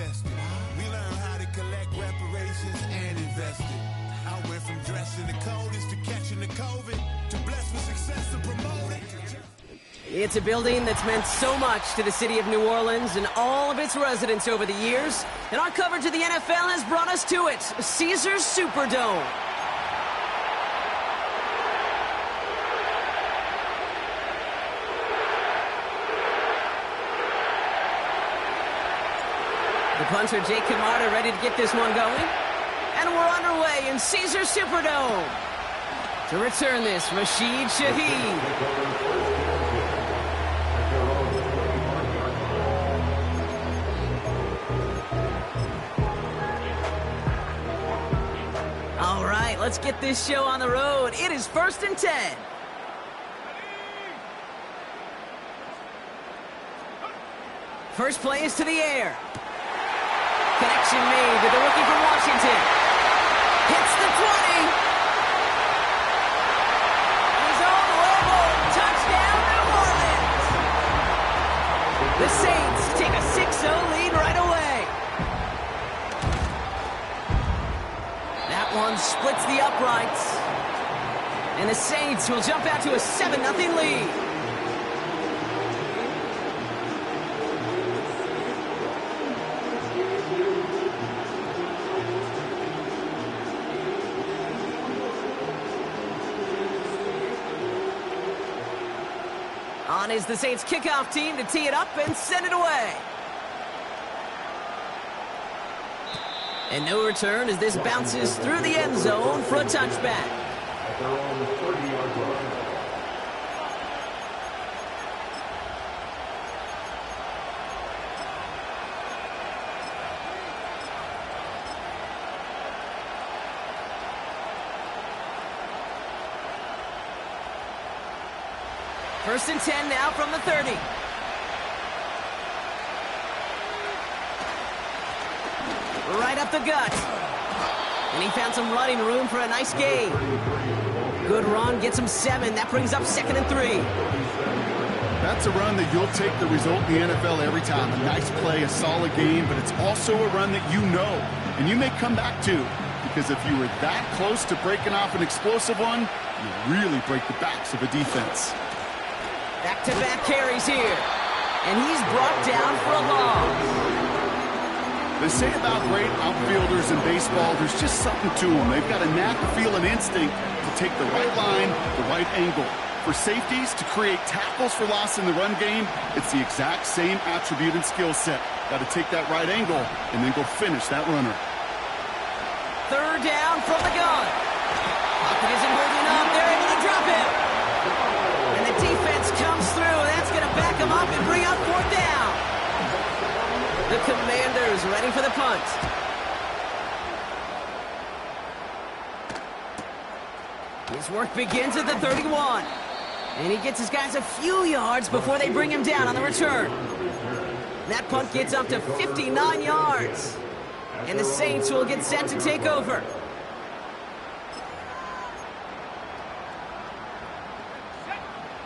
manifested. We learned how to collect reparations and invest it. I went from dressing the coldest to catching the COVID to blessed with success to promote it. It's a building that's meant so much to the city of New Orleans and all of its residents over the years. And our coverage of the NFL has brought us to it, Caesars Superdome. The punter, Jake Camarda, ready to get this one going. And we're underway in Caesars Superdome. To return this, Rashid Shaheed. All right, let's get this show on the road. It is 1st and 10. First play is to the air. Connection made with the rookie from Washington. Hits the 20. He's on the level. Touchdown, New Orleans. The Saints take a 6-0 lead right away. That one splits the uprights. And the Saints will jump out to a 7-0 lead. On is the Saints kickoff team to tee it up and send it away. And no return as this bounces through the end zone for a touchback. First and 10 now from the 30. Right up the gut. And he found some running room for a nice gain. Good run, gets him 7. That brings up 2nd and 3. That's a run that you'll take the result in the NFL every time. A nice play, a solid game, but it's also a run that you know, and you may come back to. Because if you were that close to breaking off an explosive one, you really break the backs of a defense. Back-to-back carries here. And he's brought down for a loss. They say about great outfielders in baseball, there's just something to them. They've got a knack, feel, and instinct to take the right line, the right angle. For safeties, to create tackles for loss in the run game, it's the exact same attribute and skill set. Got to take that right angle and then go finish that runner. 3rd down from the gun. Pocket isn't holding up. They're able to drop him. And the defense comes through. That's going to back him up and bring up 4th down. The Commanders ready for the punt. His work begins at the 31. And he gets his guys a few yards before they bring him down on the return. That punt gets up to 59 yards. And the Saints will get set to take over.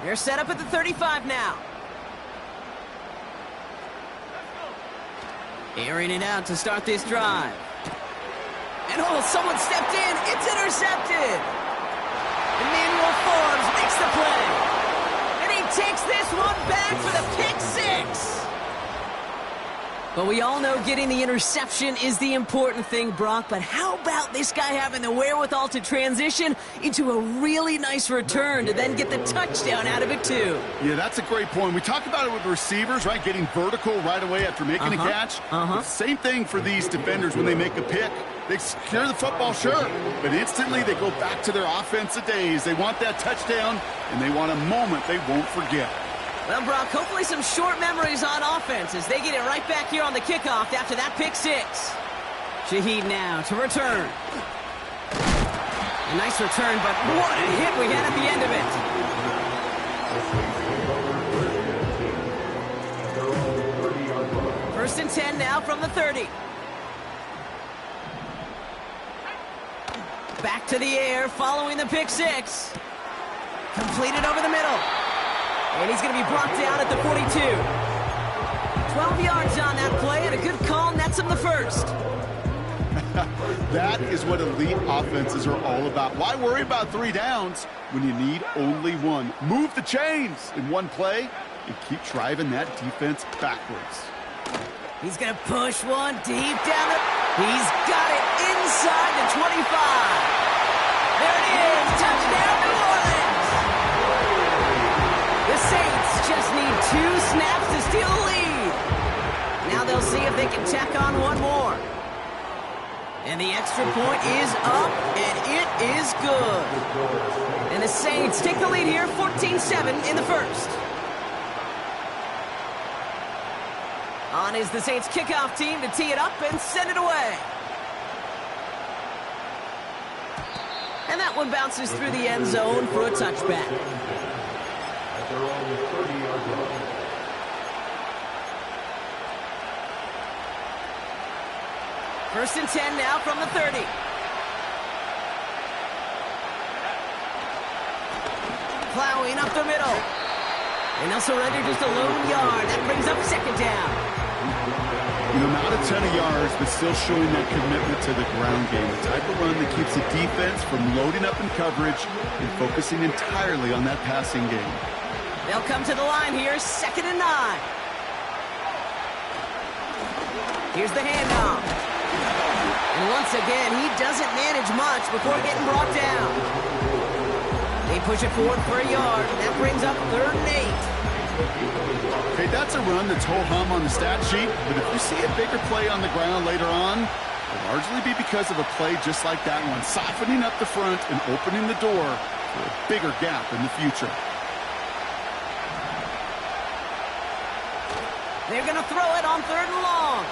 They're set up at the 35 now. Airing it out to start this drive. And someone stepped in. It's intercepted. Emmanuel Forbes makes the play. And he takes this one back for the pick 6. But we all know getting the interception is the important thing, Brock. But how about this guy having the wherewithal to transition into a really nice return to then get the touchdown out of it, too? Yeah, that's a great point. We talked about it with receivers, right? Getting vertical right away after making a catch. Same thing for these defenders when they make a pick. They secure the football, sure, but instantly they go back to their offensive days. They want that touchdown, and they want a moment they won't forget. Well, Brock, hopefully some short memories on offense as they get it right back here on the kickoff after that pick 6. Shaheed now to return. A nice return, but what a hit we had at the end of it. 1st and 10 now from the 30. Back to the air following the pick 6. Completed over the middle. And he's going to be brought down at the 42. 12 yards on that play and a good call, and that's gets him the first. That is what elite offenses are all about. Why worry about 3 downs when you need only one? Move the chains in one play and keep driving that defense backwards. He's going to push one deep down the... He's got it inside the 25. There it is. Touchdown, New Orleans. The Saints just need 2 snaps to steal the lead. Now they'll see if they can tack on one more. And the extra point is up, and it is good. And the Saints take the lead here, 14-7 in the first. On is the Saints kickoff team to tee it up and send it away. And that one bounces through the end zone for a touchback. First and 10 now from the 30. Plowing up the middle. And they'll surrender just a lone yard. That brings up second down. You know, not a ton of yards, but still showing that commitment to the ground game. The type of run that keeps the defense from loading up in coverage and focusing entirely on that passing game. They'll come to the line here, 2nd and 9. Here's the handoff. And once again, he doesn't manage much before getting brought down. They push it forward for a yard. That brings up 3rd and 8. Okay, that's a run that's ho-hum on the stat sheet, but if you see a bigger play on the ground later on, it'll largely be because of a play just like that one, softening up the front and opening the door for a bigger gap in the future. They're going to throw it on 3rd and long.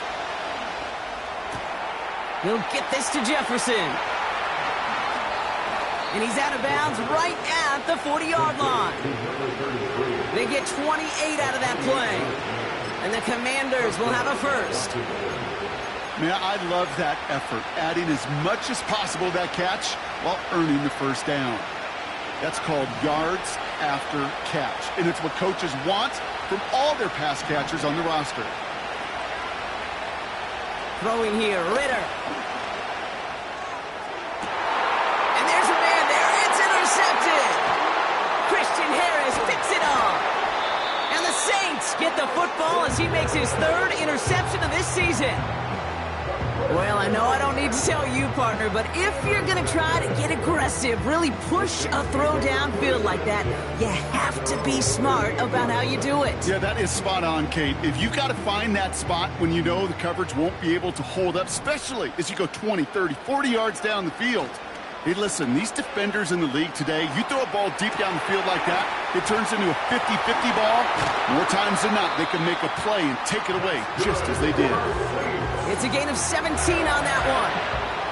He'll get this to Jefferson. And he's out of bounds right at the 40-yard line. They get 28 out of that play. And the Commanders will have a first. Man, I love that effort, adding as much as possible to that catch while earning the first down. That's called yards after catch. And it's what coaches want from all their pass catchers on the roster. Throwing here, Ritter. And there's a man there. It's intercepted. Christian Harris picks it up. And the Saints get the football as he makes his 3rd interception of this season. Well, I know I don't need to tell you, partner, but if you're going to try to get aggressive, really push a throw downfield like that, you have to be smart about how you do it. Yeah, that is spot on, Kate. If you got to find that spot when you know the coverage won't be able to hold up, especially as you go 20, 30, 40 yards down the field. Hey, listen, these defenders in the league today, you throw a ball deep down the field like that, it turns into a 50-50 ball. More times than not, they can make a play and take it away just as they did. It's a gain of 17 on that one.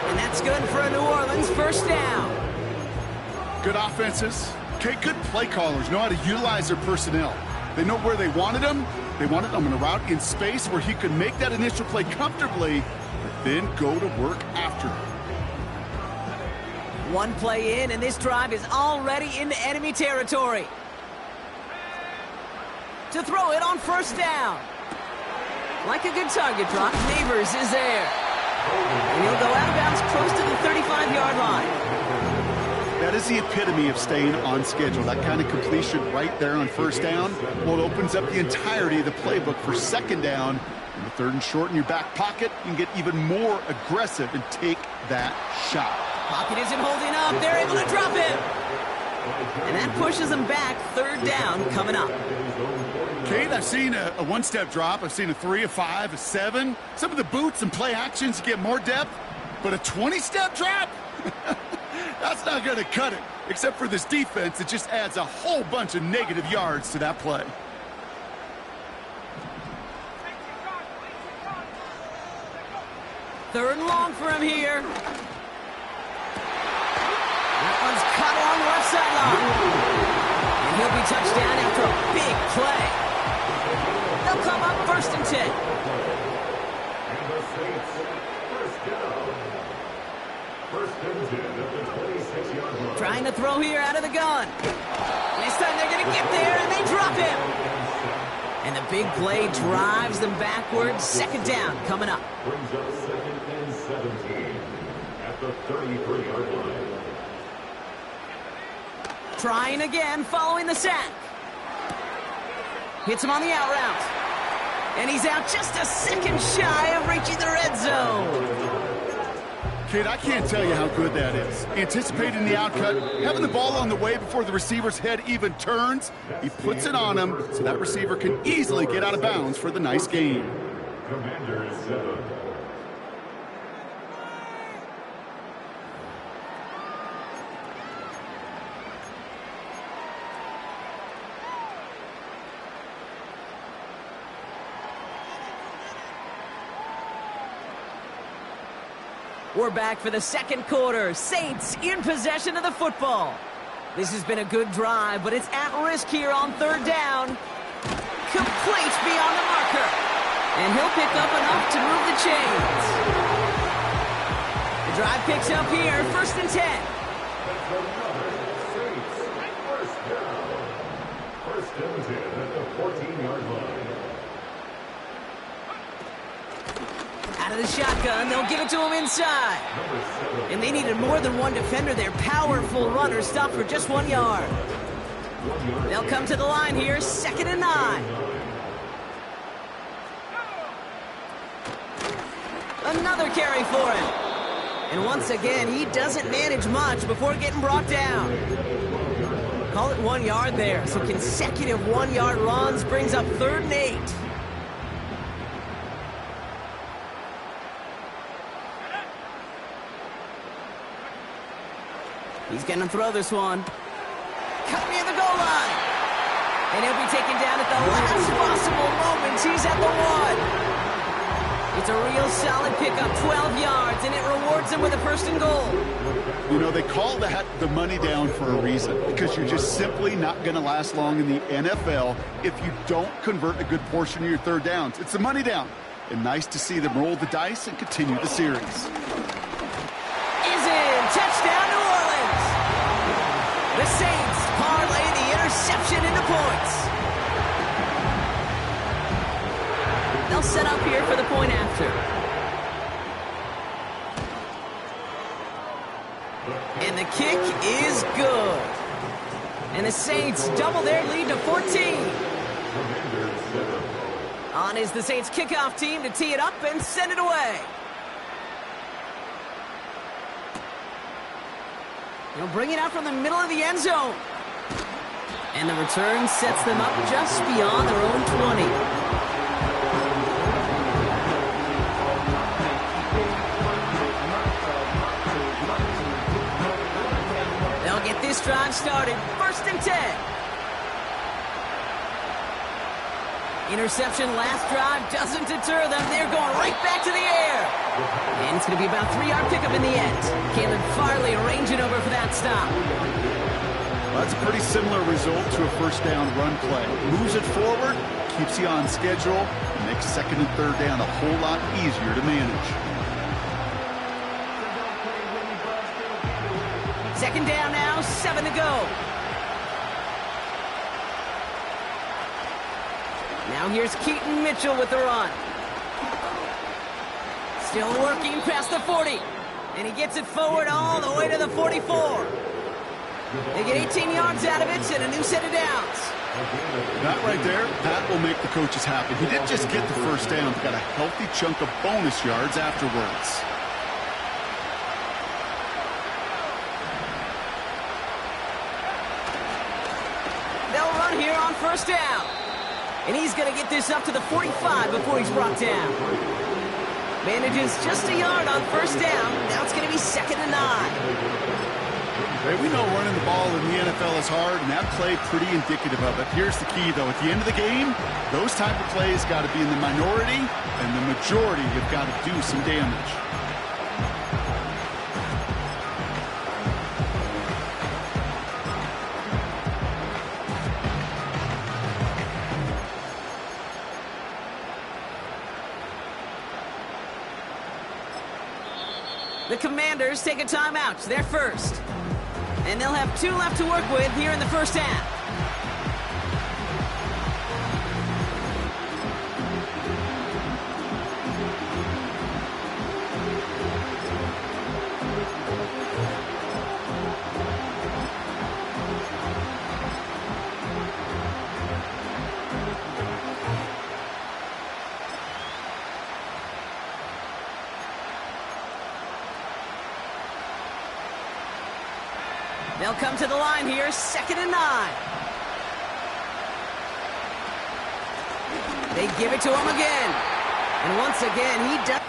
And that's good for a New Orleans first down. Good offenses. Okay, good play callers know how to utilize their personnel. They know where they wanted them. They wanted them in a route in space where he could make that initial play comfortably, but then go to work after it. One play in, and this drive is already into enemy territory. To throw it on first down. Like a good target drop, Neighbors is there. And he'll go out of bounds close to the 35-yard line. That is the epitome of staying on schedule. That kind of completion right there on first down. Well, it opens up the entirety of the playbook for second down. In the 3rd and short in your back pocket, you can get even more aggressive and take that shot. Pocket isn't holding up. They're able to drop him. And that pushes them back. 3rd down coming up. Kate, I've seen a one-step drop. I've seen a 3, a 5, a 7. Some of the boots and play actions get more depth. But a 20-step drop? That's not going to cut it. Except for this defense, it just adds a whole bunch of negative yards to that play. Third and long for him here. That one's cut along the left sideline. And he'll be touched down after a big play. They'll come up 1st and 10. Trying to throw here out of the gun. This time they're going to get there, and they drop him. And the big play drives them backwards. Second down coming up. Brings up 2nd and 17 at the 33-yard line. Trying again following the sack. Hits him on the out route. And he's out just a second shy of reaching the red zone. Kid, I can't tell you how good that is. Anticipating the outcut, having the ball on the way before the receiver's head even turns. He puts it on him so that receiver can easily get out of bounds for the nice gain. Commanders 7. We're back for the second quarter. Saints in possession of the football. This has been a good drive, but it's at risk here on third down. Complete beyond the marker. And he'll pick up enough to move the chains. The drive picks up here, 1st and 10. Saints, first down. 1st and 10 at the 14-yard line. Out of the shotgun, they'll give it to him inside. And they needed more than one defender. Their powerful runner stopped for just 1 yard. They'll come to the line here, 2nd and 9. Another carry for him. And once again, he doesn't manage much before getting brought down. Call it 1 yard there. So consecutive 1-yard runs brings up 3rd and 8. He's going to throw this one. Cut near the goal line. And he'll be taken down at the last possible moment. He's at the 1. It's a real solid pickup, 12 yards, and it rewards him with a 1st and goal. You know, they call that the money down for a reason, because you're just simply not going to last long in the NFL if you don't convert a good portion of your third downs. It's the money down. And nice to see them roll the dice and continue the series. Is in. Touchdown, New Orleans. The Saints parlay the interception into points. They'll set up here for the point after. And the kick is good. And the Saints double their lead to 14. On is the Saints kickoff team to tee it up and send it away. They'll bring it out from the middle of the end zone. And the return sets them up just beyond their own 20. They'll get this drive started. 1st and 10. Interception last drive doesn't deter them. They're going right back to the air. And it's going to be about a 3-yard pickup in the end. Caleb Farley arranging over for that stop. Well, that's a pretty similar result to a 1st down run play. Moves it forward, keeps you on schedule, and makes 2nd and 3rd down a whole lot easier to manage. 2nd down now, 7 to go. Now here's Keaton Mitchell with the run. Still working past the 40. And he gets it forward all the way to the 44. They get 18 yards out of it and a new set of downs. That right there, that will make the coaches happy. He didn't just get the 1st down, he got a healthy chunk of bonus yards afterwards. They'll run here on 1st down. And he's going to get this up to the 45 before he's brought down. Manages just a yard on 1st down. Now it's going to be 2nd and 9. Hey, we know running the ball in the NFL is hard, and that play pretty indicative of it. Here's the key, though. At the end of the game, those type of plays got to be in the minority, and the majority have got to do some damage. The Commanders take a timeout. They're first. And they'll have 2 left to work with here in the 1st half. They'll come to the line here, 2nd and 9. They give it to him again. And once again, he does.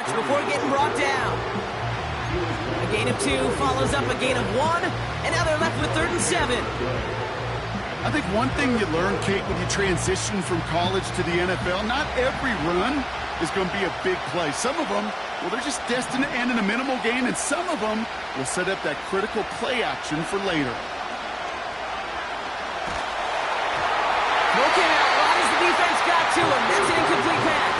Before getting brought down. A gain of 2 follows up a gain of 1, and now they're left with 3rd and 7. I think one thing you learn, Kate, when you transition from college to the NFL, not every run is going to be a big play. Some of them, well, they're just destined to end in a minimal gain, and some of them will set up that critical play action for later. Broken out right as the defense got to him. That's an incomplete pass.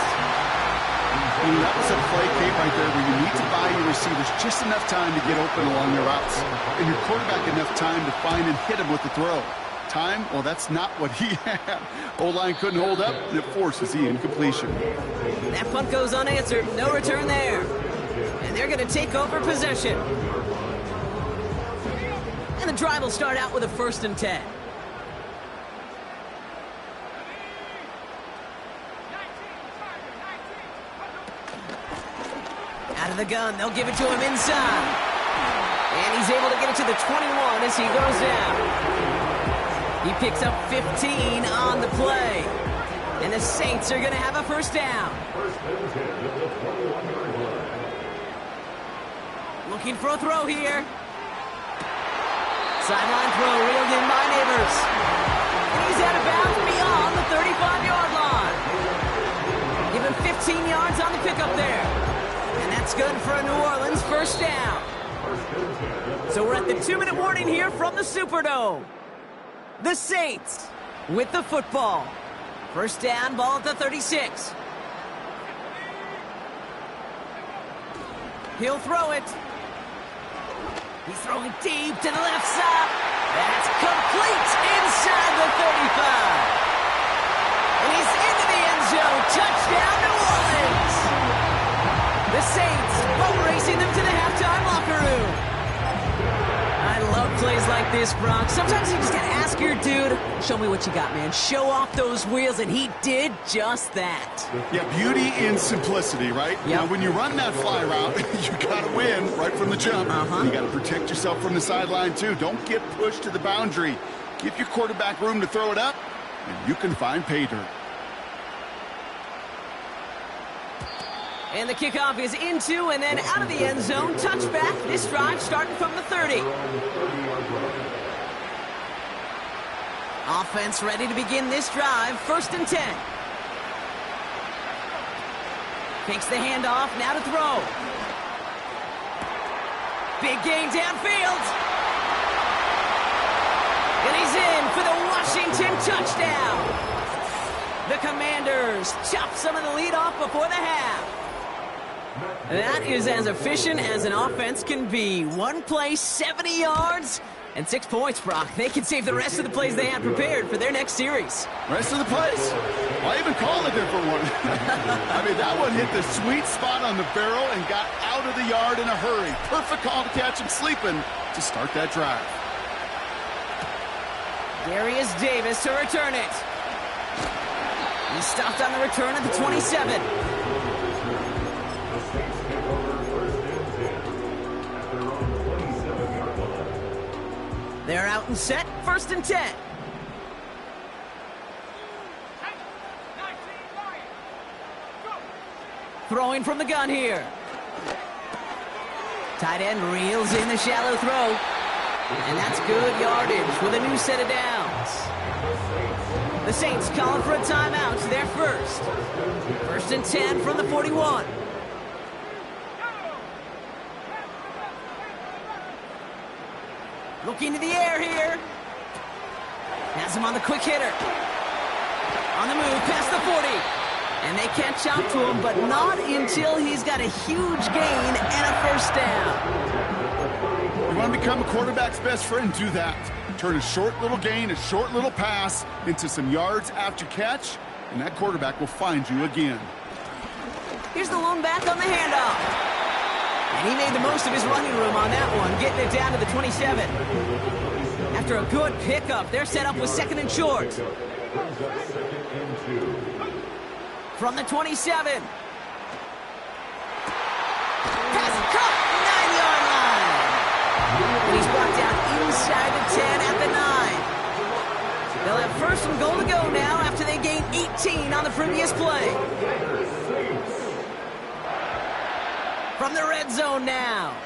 That was a play, Kate, right there where you need to buy your receivers just enough time to get open along their routes, and your quarterback enough time to find and hit him with the throw. Time, well, that's not what he had. O-line couldn't hold up, and it forces the incompletion. That punt goes unanswered. No return there. And they're going to take over possession. And the drive will start out with a 1st and 10. Out of the gun, they'll give it to him inside. And he's able to get it to the 21 as he goes down. He picks up 15 on the play. And the Saints are going to have a 1st down. Looking for a throw here. Sideline throw reeled in by Neighbors. And he's out of bounds beyond the 35-yard line. Give him 15 yards on the pickup there. And that's good for a New Orleans 1st down. So we're at the 2-minute warning here from the Superdome. The Saints with the football. 1st down, ball at the 36. He'll throw it. He's throwing deep to the left side. That's complete inside the 35. And he's into the end zone. Touchdown, New Orleans. The Saints boat racing them to the halftime locker room. I love plays like this, Brock. Sometimes you just gotta ask your dude, show me what you got, man. Show off those wheels, and he did just that. Yeah, beauty in simplicity, right? Yep. Now, when you run that fly route, you gotta win right from the jump. You gotta protect yourself from the sideline, too. Don't get pushed to the boundary. Give your quarterback room to throw it up, and you can find pay dirt. And the kickoff is into and then out of the end zone. Touchback. This drive starting from the 30. Offense ready to begin this drive. 1st and 10. Takes the handoff. Now to throw. Big gain downfield. And he's in for the Washington touchdown. The Commanders chop some of the lead off before the half. That is as efficient as an offense can be. One play, 70 yards, and 6 points, Brock. They can save the rest of the plays they have prepared for their next series. Rest of the plays? Why even call a different one? I mean, that one hit the sweet spot on the barrel and got out of the yard in a hurry. Perfect call to catch him sleeping to start that drive. Darius Davis to return it. He stopped on the return at the 27. They're out and set. 1st and 10. Throwing from the gun here. Tight end reels in the shallow throw. And that's good yardage with a new set of downs. The Saints calling for a timeout. They're first. 1st and 10 from the 41. Looking to the air here. Has him on the quick hitter. On the move, past the 40. And they catch up to him, but not until he's got a huge gain and a first down. You want to become a quarterback's best friend, do that. Turn a short little gain, a short little pass into some yards after catch, and that quarterback will find you again. Here's the lone back on the handoff. And he made the most of his running room on that one, getting it down to the 27. After a good pickup, they're set up with 2nd and short. From the 27. Pass caught, 9-yard line. And he's brought down inside the 10 at the 9. They'll have 1st and goal to go now after they gained 18 on the previous play. From the red zone now.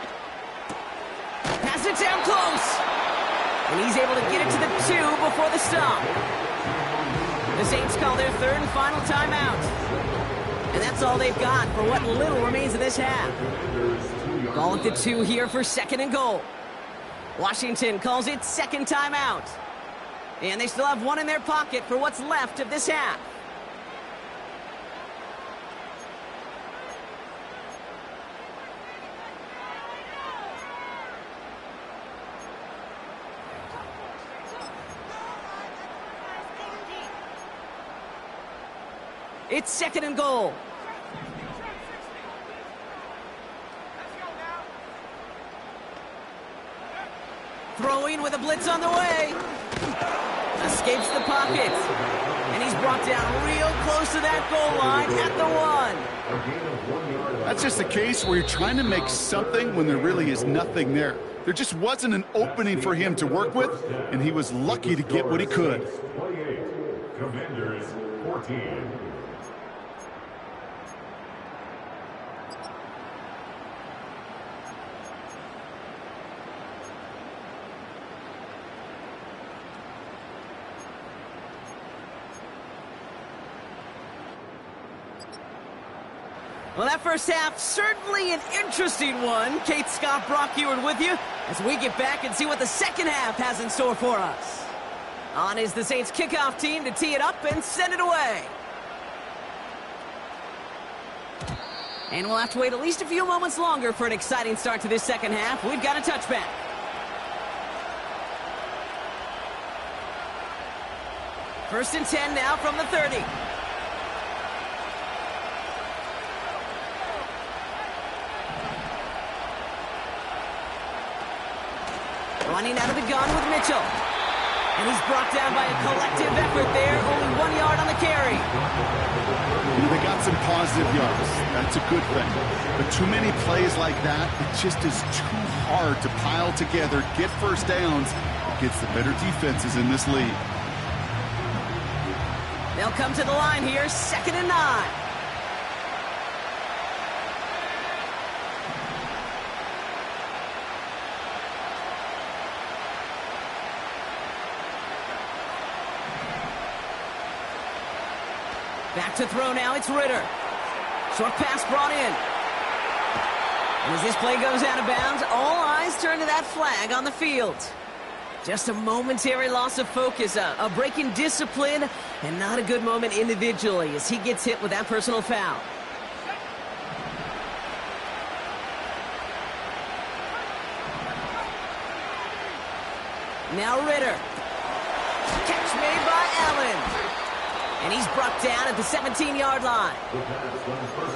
Pass it down close. And he's able to get it to the 2 before the stop. The Saints call their 3rd and final timeout. And that's all they've got for what little remains of this half. Call it the 2 here for 2nd and goal. Washington calls it 2nd timeout. And they still have 1 in their pocket for what's left of this half. It's 2nd and goal. Throwing with a blitz on the way. Escapes the pocket. And he's brought down real close to that goal line at the 1. That's just a case where you're trying to make something when there really is nothing there. There just wasn't an opening for him to work with, and he was lucky to get what he could. 28, Commanders 14. Well, that first half, certainly an interesting one. Kate Scott, Brock Eward with you as we get back and see what the second half has in store for us. On is the Saints kickoff team to tee it up and send it away. And we'll have to wait at least a few moments longer for an exciting start to this second half. We've got a touchback. First and 10 now from the 30. Running out of the gun with Mitchell. And he's brought down by a collective effort there. Only 1 yard on the carry. They got some positive yards. That's a good thing. But too many plays like that, it just is too hard to pile together, get first downs against the better defenses in this league. They'll come to the line here, 2nd and 9. Back to throw now, it's Ritter. Short pass brought in. And as this play goes out of bounds, all eyes turn to that flag on the field. Just a momentary loss of focus, a break in discipline, and not a good moment individually as he gets hit with that personal foul. Now Ritter. Catch made by Allen. And he's brought down at the 17-yard line.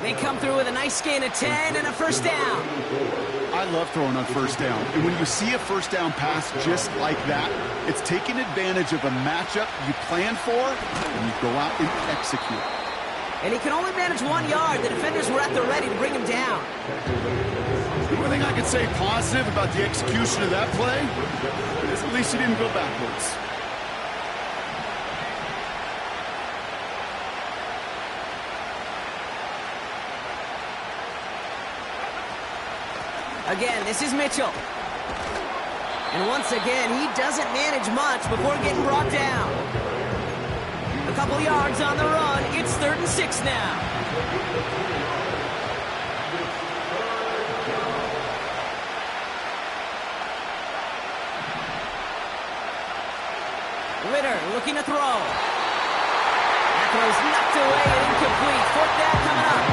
They come through with a nice gain of 10 and a first down. I love throwing on first down. And when you see a first down pass just like that, it's taking advantage of a matchup you planned for, and you go out and execute. And he can only manage 1 yard. The defenders were at the ready to bring him down. The only thing I could say positive about the execution of that play is at least he didn't go backwards. Again, this is Mitchell. And once again, he doesn't manage much before getting brought down. A couple yards on the run. It's 3rd and 6 now. Ritter looking to throw. That throw's knocked away and incomplete. 4th down coming up.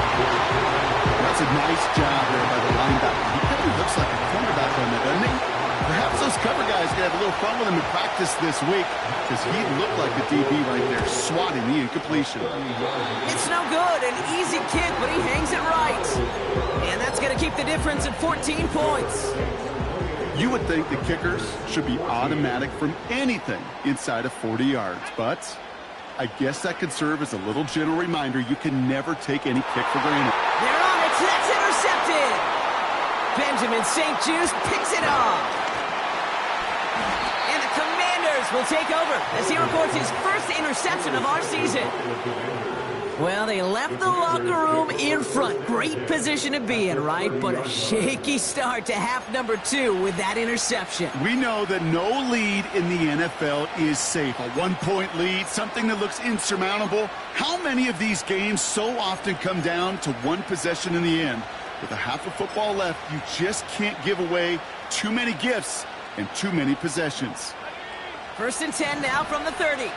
That's a nice job there by the linebacker. He kind of looks like a cornerback on there, doesn't he? Perhaps those cover guys can have a little fun with him in practice this week, because he looked like a DB right there, swatting the incompletion. It's no good. An easy kick, but he hangs it right. And that's going to keep the difference at 14 points. You would think the kickers should be automatic from anything inside of 40 yards, but I guess that could serve as a little gentle reminder you can never take any kick for granted. They're on it. That's intercepted. Benjamin St. Juste picks it off. And the Commanders will take over as he records his first interception of our season. Well, they left the locker room in front. Great position to be in, right? But a shaky start to half number 2 with that interception. We know that no lead in the NFL is safe. A 1-point lead, something that looks insurmountable. How many of these games so often come down to one possession in the end? With a half of football left, you just can't give away too many gifts and too many possessions. 1st and 10 now from the 30.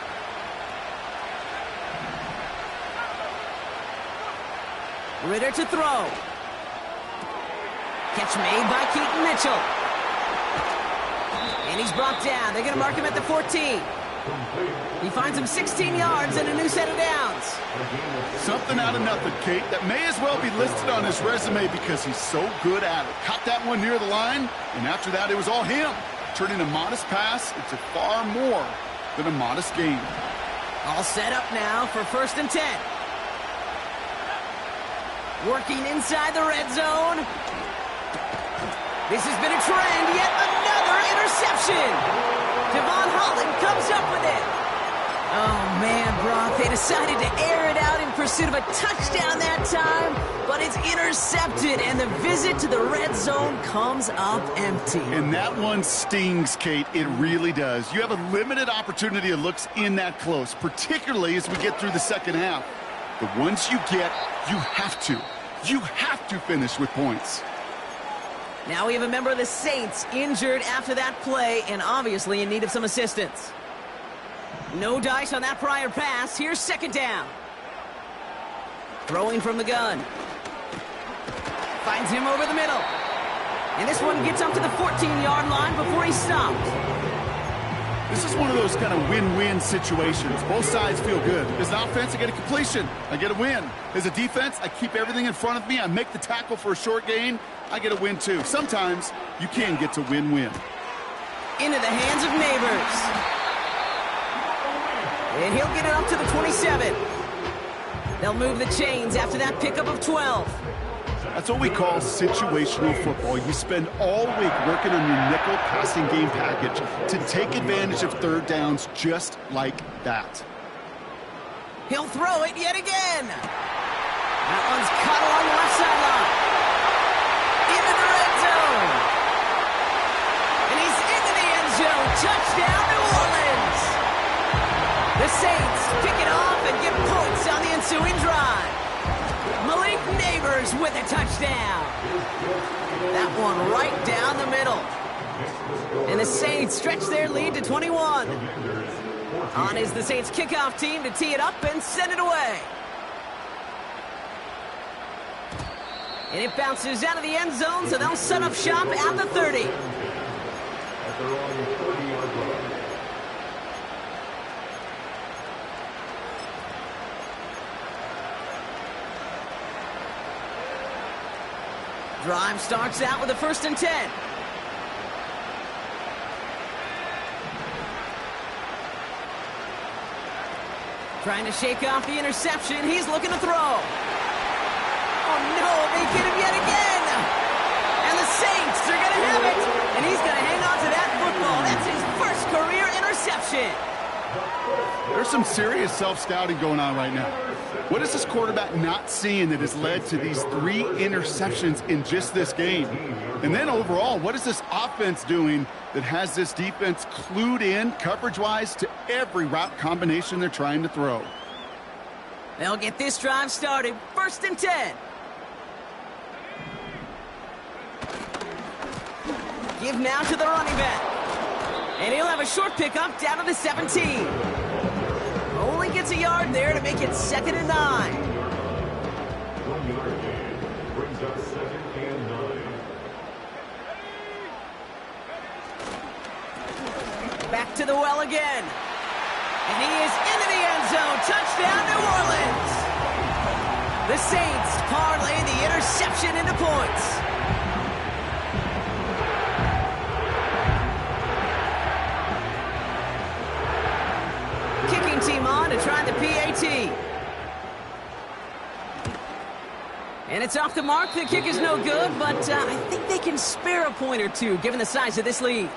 Ritter to throw. Catch made by Keaton Mitchell. And he's brought down. They're going to mark him at the 14. He finds him 16 yards and a new set of downs. Something out of nothing, Kate. That may as well be listed on his resume because he's so good at it. Caught that one near the line, and after that, it was all him. Turning a modest pass into far more than a modest gain. All set up now for 1st and 10. Working inside the red zone. This has been a trend. Yet another interception. Devon Holland comes up with it. Oh, man, Brock. They decided to air it out in pursuit of a touchdown that time, but it's intercepted, and the visit to the red zone comes up empty. And that one stings, Kate. It really does. You have a limited opportunity of looks in that close, particularly as we get through the second half. But once you get, you have to finish with points. Now we have a member of the Saints injured after that play and obviously in need of some assistance. No dice on that prior pass. Here's 2nd down. Throwing from the gun. Finds him over the middle. And this one gets up to the 14-yard line before he's stopped. This is one of those kind of win-win situations. Both sides feel good. As an offense, I get a completion. I get a win. As a defense, I keep everything in front of me. I make the tackle for a short gain. I get a win, too. Sometimes you can get to win-win. Into the hands of Neighbors. And he'll get it up to the 27. They'll move the chains after that pickup of 12. That's what we call situational football. You spend all week working on your nickel passing game package to take advantage of 3rd downs just like that. He'll throw it yet again. That one's caught along the left sideline. Into the red zone. And he's into the end zone. Touchdown, New Orleans. The Saints kick it off and get points on the ensuing drive. Malik Neighbors with a touchdown. That one right down the middle. And the Saints stretch their lead to 21. On is the Saints kickoff team to tee it up and send it away. And it bounces out of the end zone, so they'll set up shop at the 30. At their own 30-yard line. Drive starts out with a 1st and 10. Trying to shake off the interception. He's looking to throw. Oh, no, they get him yet again. And the Saints are going to have it. And he's going to hang on to that football. That's his first career interception. There's some serious self-scouting going on right now. What is this quarterback not seeing that has led to these 3 interceptions in just this game? And then overall, what is this offense doing that has this defense clued in coverage-wise to every route combination they're trying to throw? They'll get this drive started. 1st and 10. Give now to the running back. And he'll have a short pickup down to the 17. Only gets a yard there to make it 2nd and 9. 1-yard gain brings up 2nd and 9. Back to the well again. And he is into the end zone. Touchdown, New Orleans. The Saints parlay the interception into points. Kicking team on to try the PAT. And it's off the mark. The kick is no good, but I think they can spare a point or two given the size of this lead.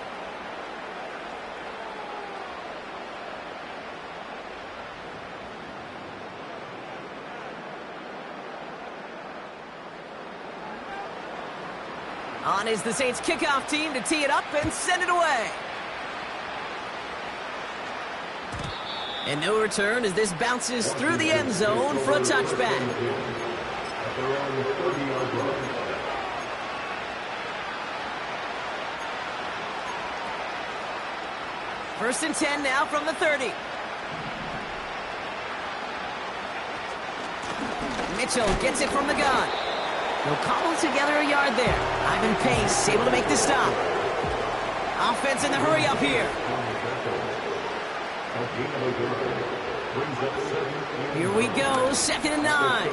On is the Saints kickoff team to tee it up and send it away. And no return as this bounces through the end zone for a touchback. First and 10 now from the 30. Mitchell gets it from the gun. He'll cobble together a yard there. Ivan Pace able to make the stop. Offense in the hurry up here. Here we go, 2nd and 9.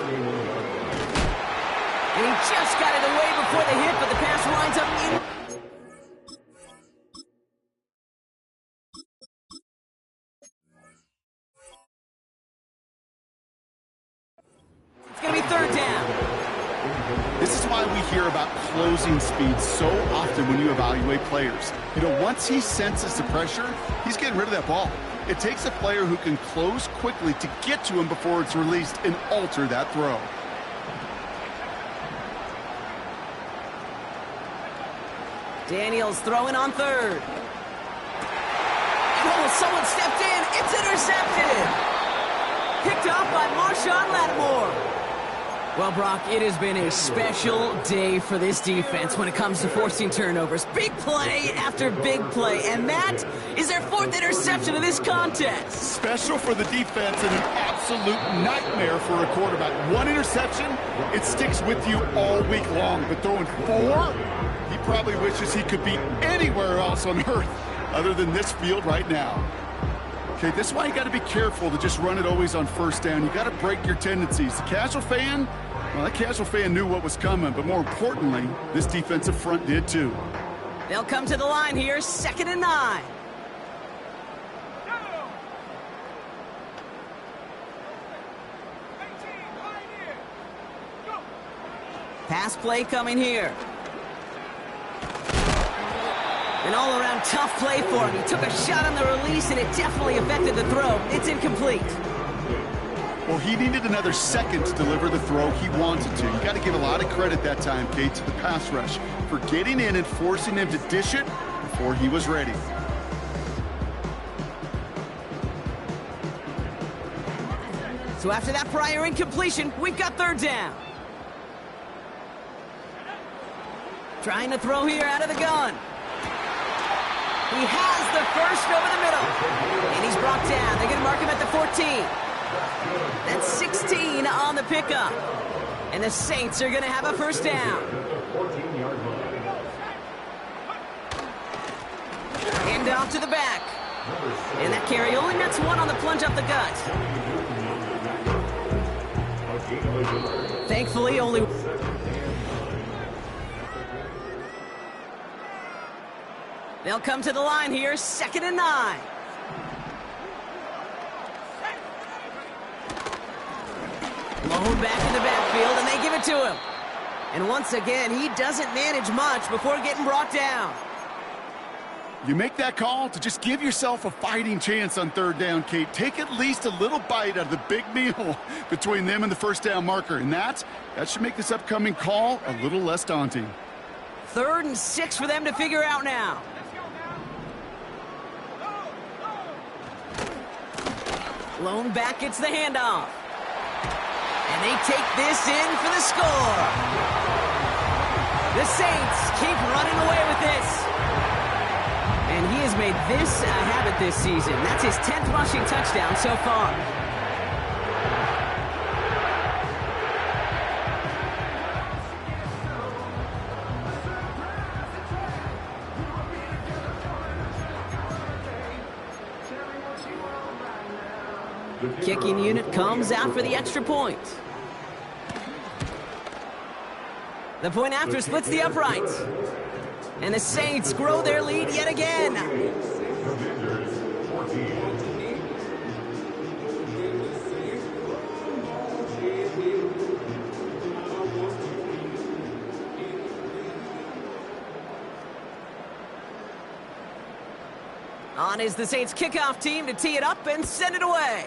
And he just got it away before the hit, but the pass winds up in. It's going to be 3rd down. This is why we hear about closing speed so often when you evaluate players. You know, once he senses the pressure, he's getting rid of that ball. It takes a player who can close quickly to get to him before it's released and alter that throw. Daniels throwing on 3rd. Oh, someone stepped in. It's intercepted. Picked off by Marshawn Lattimore. Well, Brock, it has been a special day for this defense when it comes to forcing turnovers. Big play after big play, and that is their 4th interception of this contest. Special for the defense and an absolute nightmare for a quarterback. 1 interception, it sticks with you all week long, but throwing 4, he probably wishes he could be anywhere else on earth other than this field right now. Okay, this is why you got to be careful to just run it always on 1st down. You got to break your tendencies. The casual fan, well, that casual fan knew what was coming, but more importantly, this defensive front did too. They'll come to the line here, 2nd and 9. Pass play coming here. An all-around tough play for him. He took a shot on the release, and it definitely affected the throw. It's incomplete. Well, he needed another second to deliver the throw he wanted to. You got to give a lot of credit that time, Kate, to the pass rush for getting in and forcing him to dish it before he was ready. So after that prior incompletion, we've got 3rd down. Trying to throw here out of the gun. He has the first over the middle. And he's brought down. They're going to mark him at the 14. That's 16 on the pickup. And the Saints are going to have a 1st down. Hand off to the back. And that carry only nets 1 on the plunge up the gut. Thankfully, only... They'll come to the line here, 2nd and 9. Blown back in the backfield, and they give it to him. And once again, he doesn't manage much before getting brought down. You make that call to just give yourself a fighting chance on third down, Kate. Take at least a little bite out of the big meal between them and the first down marker. And that should make this upcoming call a little less daunting. 3rd and 6 for them to figure out now. Lone back gets the handoff. And they take this in for the score. The Saints keep running away with this. And he has made this a habit this season. That's his 10th rushing touchdown so far. Kicking unit comes out for the extra point. The point after splits the uprights. And the Saints grow their lead yet again. On is the Saints kickoff team to tee it up and send it away.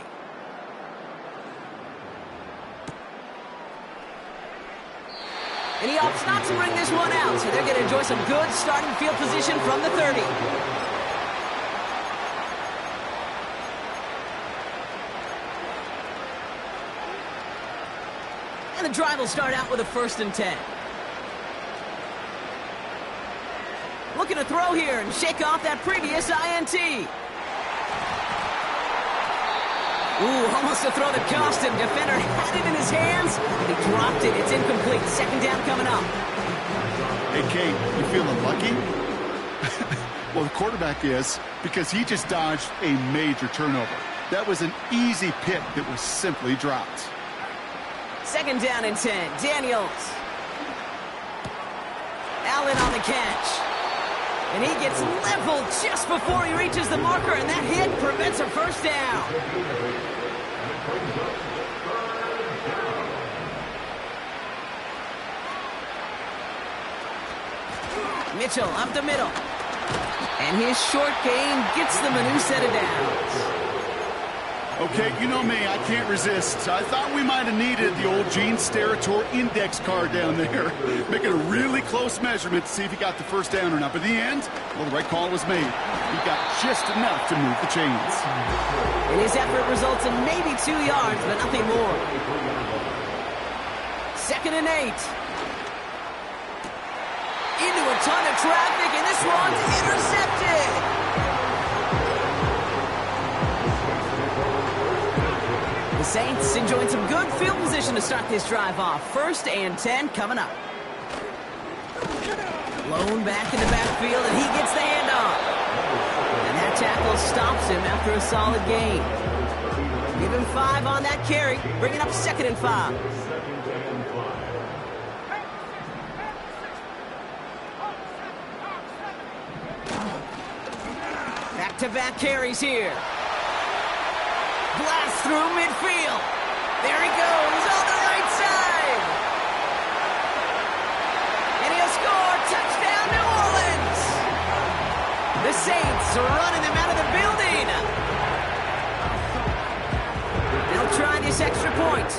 And he opts not to bring this one out, so they're going to enjoy some good starting field position from the 30. And the drive will start out with a 1st and 10. Looking to throw here and shake off that previous INT. Ooh, almost to throw the custom. Defender had it in his hands, but he dropped it. It's incomplete. 2nd down coming up. Hey, Kate, you feeling lucky? Well, the quarterback is, because he just dodged a major turnover. That was an easy pick that was simply dropped. 2nd down and 10. Daniels. Allen on the catch. And he gets leveled just before he reaches the marker, and that hit prevents a 1st down. Mitchell up the middle. And his short gain gets them a new set of downs. Okay, you know me, I can't resist. I thought we might have needed the old Gene Steratore index card down there. Making a really close measurement to see if he got the 1st down or not. But in the end, well, the right call was made. He got just enough to move the chains. And his effort results in maybe 2 yards, but nothing more. 2nd and 8. Into a ton of traffic, and this one's intercepted. The Saints enjoying some good field position to start this drive off. 1st and 10 coming up. Lone back in the backfield, and he gets the handoff. And that tackle stops him after a solid gain. Give him 5 on that carry, bringing up 2nd and 5. Back-to-back carries here. Blast through midfield. There he goes on the right side. And he'll score. Touchdown, New Orleans. The Saints are running them out of the building. They'll try this extra point.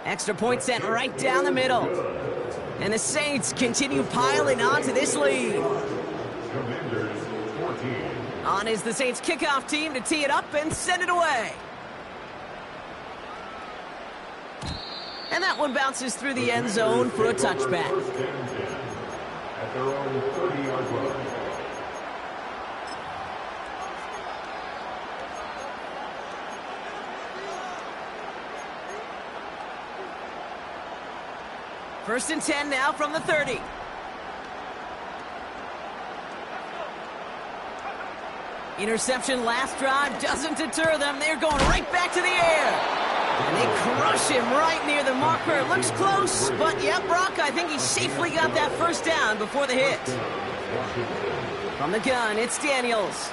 Extra point sent right down the middle. And the Saints continue piling on to this lead. Commanders 14. On is the Saints kickoff team to tee it up and send it away. And that one bounces through the end zone for a touchback. At their own 30-yard line. First and 10 now from the 30. Interception last drive doesn't deter them. They're going right back to the air. And they crush him right near the marker. It looks close, but yeah, Brock, I think he safely got that 1st down before the hit. From the gun, it's Daniels.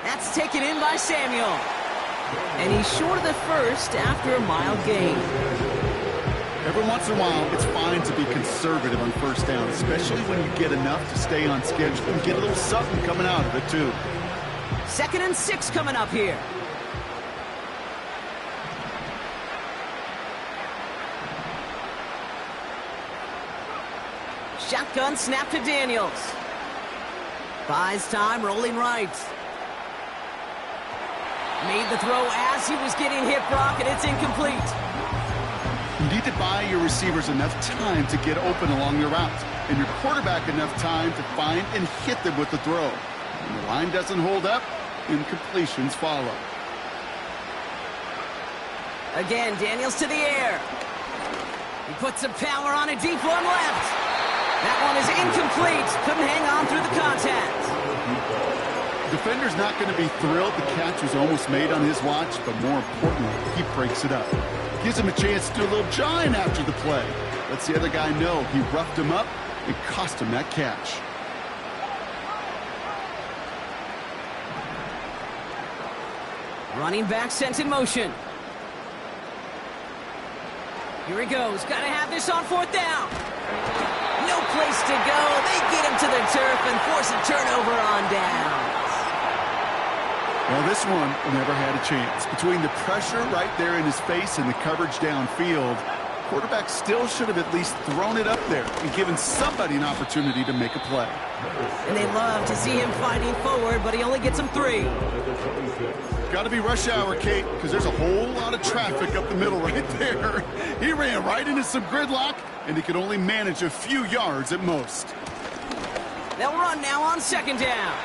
That's taken in by Samuel. And he's short of the 1st after a mile gain. Every once in a while, it's fine to be conservative on first down, especially when you get enough to stay on schedule and get a little something coming out of it, too. 2nd and 6 coming up here. Shotgun snap to Daniels. Buys time, rolling right. Made the throw as he was getting hit, Brock, and it's incomplete. You need to buy your receivers enough time to get open along their routes, and your quarterback enough time to find and hit them with the throw. When the line doesn't hold up, incompletions follow. Again, Daniels to the air. He puts some power on a deep one left. That one is incomplete. Couldn't hang on through the contact. Defender's not going to be thrilled the catch was almost made on his watch, but more importantly, he breaks it up. Gives him a chance to do a little jawing after the play. Lets the other guy know he roughed him up and cost him that catch. Running back sent in motion. Here he goes. Got to have this on 4th down. No place to go. They get him to the turf and force a turnover on downs. Well, this one never had a chance. Between the pressure right there in his face and the coverage downfield, quarterback still should have at least thrown it up there and given somebody an opportunity to make a play. And they love to see him fighting forward, but he only gets them 3. Got to be rush hour, Kate, because there's a whole lot of traffic up the middle right there. He ran right into some gridlock, and he could only manage a few yards at most. They'll run now on 2nd down.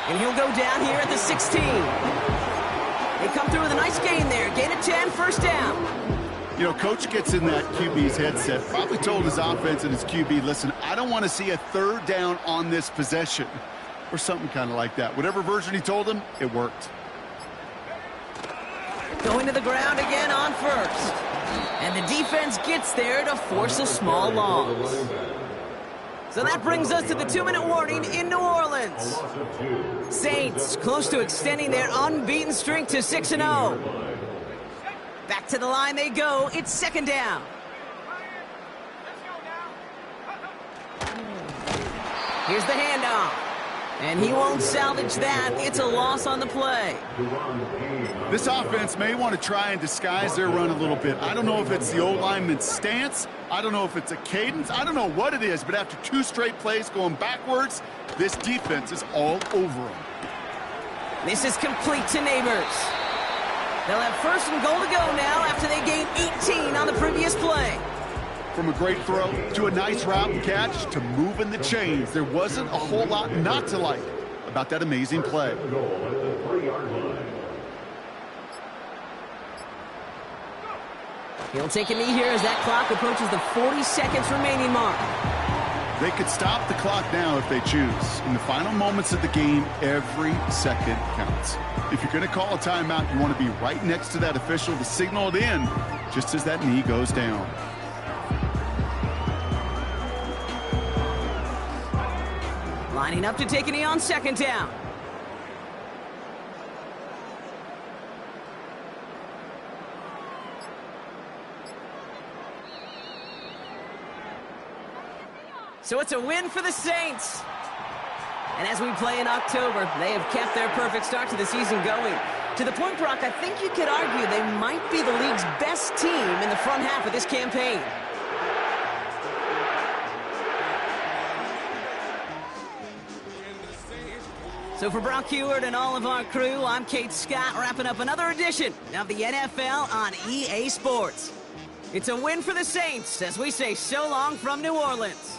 And he'll go down here at the 16. They come through with a nice gain there. Gain of 10, 1st down. You know, coach gets in that QB's headset, probably told his offense and his QB, listen, I don't want to see a 3rd down on this possession. Or something kind of like that. Whatever version he told him, it worked. Going to the ground again on 1st. And the defense gets there to force a small loss. So that brings us to the 2-minute warning in New Orleans. Saints close to extending their unbeaten streak to 6-0. Back to the line they go. It's 2nd down. Here's the handoff. And he won't salvage that. It's a loss on the play. This offense may want to try and disguise their run a little bit. I don't know if it's the O-lineman's stance. I don't know if it's a cadence. I don't know what it is, but after 2 straight plays going backwards, this defense is all over them. This is complete to Neighbors. They'll have 1st and goal to go now after they gained 18 on the previous play. From a great throw to a nice route and catch to moving the chains, there wasn't a whole lot not to like about that amazing play. He'll take a knee here as that clock approaches the 40 seconds remaining mark. They could stop the clock now if they choose. In the final moments of the game, every second counts. If you're going to call a timeout, you want to be right next to that official to signal it in just as that knee goes down. Lining up to take a knee on 2nd down. So it's a win for the Saints. And as we play in October, they have kept their perfect start to the season going. To the point, Brock, I think you could argue they might be the league's best team in the front half of this campaign. So for Brock Huard and all of our crew, I'm Kate Scott, wrapping up another edition of the NFL on EA Sports. It's a win for the Saints as we say so long from New Orleans.